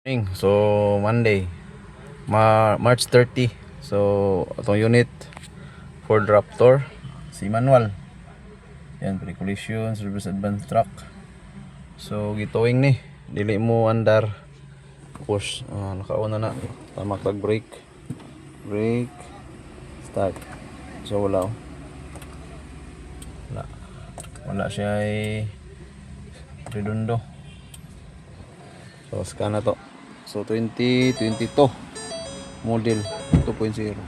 So Monday, March 30. So atong unit Ford Raptor si manual. Yan, pre-collision service advance truck. So gitowing ni, dili mo andar. Push, nakauna na. Tamak tag brake. Brake. Start. So wala. Wala siya ay redondo. So scan na to. So 2022 model 2.0.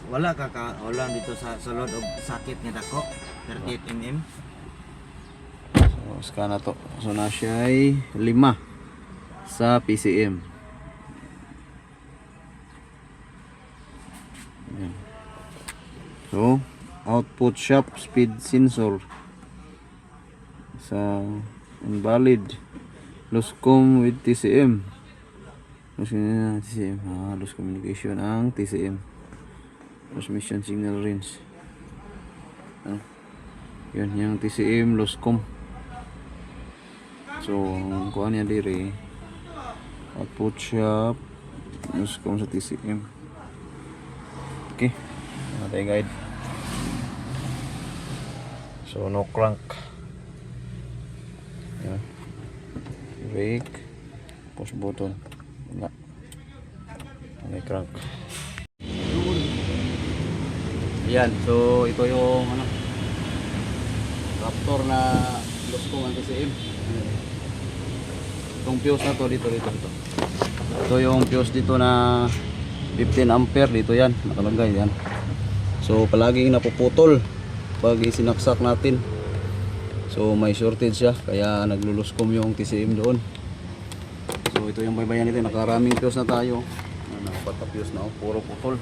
Wala wala dito sa sulod og sakit nga dako 38 mm. So scan na to. So na siya ay 5 sa PCM. Yan. So output shop speed sensor sa invalid. Loscom with TCM. TCM. Lost communication ang TCM. Transmission signal range. Yun, yung TCM Loscom. So, kuha niya diri. Output shop. Loscom sa TCM. Okay. Natin guide. So, no crank. Yan. Brake, push button, wala, may crank. Yan, so ito yung Raptor na Loscom ang TCM. Itong fuse na to dito. Ito yung fuse dito na 15 ampere dito, yan nakalagay yan. So palaging napuputol pag isinaksak natin. So may shortage siya kaya nagluloscom yung TCM doon. So ito yung baybayan nito, nakaraming fuse na tayo. Nakapat na fuse na, puro putol.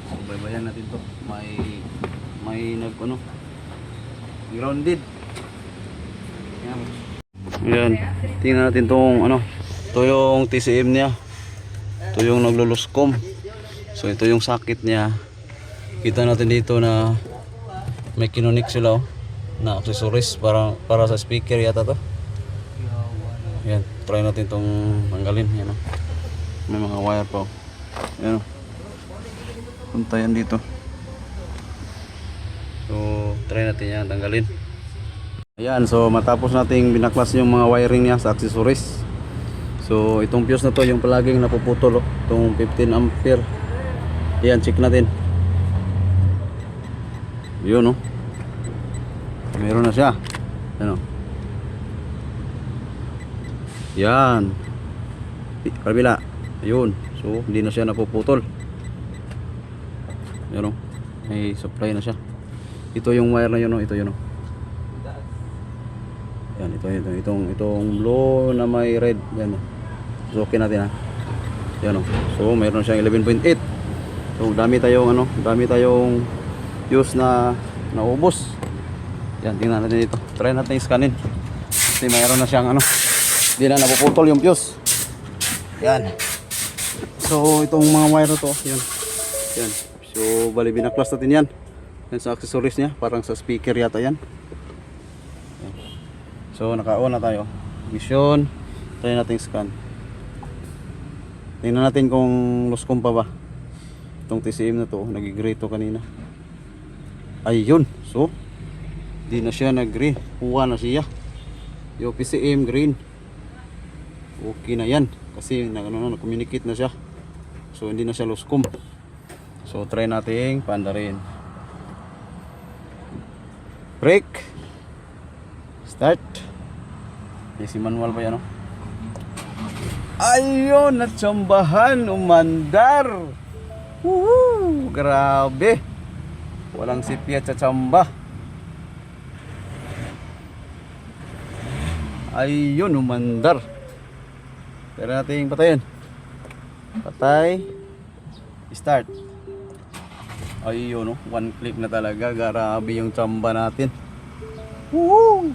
So baybayan natin to. May grounded. Yan. Tingnan natin tong ito yung TCM niya. Ito yung nagluloscom. So ito yung sakit niya. Kita natin dito na may kinonik sila na accessories para sa speaker yata to. Yan, try natin tong tanggalin. Yan, may mga wire pa. Yan, puntayan dito. So try natin yan tanggalin. Ayan, so matapos nating binaklas yung mga wiring niya sa accessories. So itong fuse na to yung palaging napuputol, itong 15 ampere. Yan, check natin. Yun, meron na siya. Yan. Kabila. Ayun. So hindi na siya napuputol. Yan, may supply na siya. Ito yung wire na yun, ito yun. Yan, itong blue na may red. Yan. So okay natin Yan, so meron siyang 11.8. So dami tayong fuse na naubos. Yan, tingnan natin dito. Try natin i-scanin. Kasi mayroon na siyang hindi na napuputol yung fuse. Yan. So itong mga wire to, yan. So bali binaklas natin yan. Yan sa accessories niya, parang sa speaker yata yan. So naka-on na tayo. Mission. Try natin scan. Tingnan natin kung loscom pa ba. Itong TCM na to, nag-gray to kanina. Ayun. So di na siya nag-green, kuha na siya yung PCM green. Okay na yan kasi nag-communicate na siya, so hindi na siya loscom. So try nating paandarin. Brake, start. Si manual pa yan, ayun, natsambahan, umandar. Woohoo, grabe, walang sipya at tsamba. Ayun, umandar. Pero natin patayin. Patay. Start. Ayun, one click na talaga. Grabe yung tsamba natin. Woo!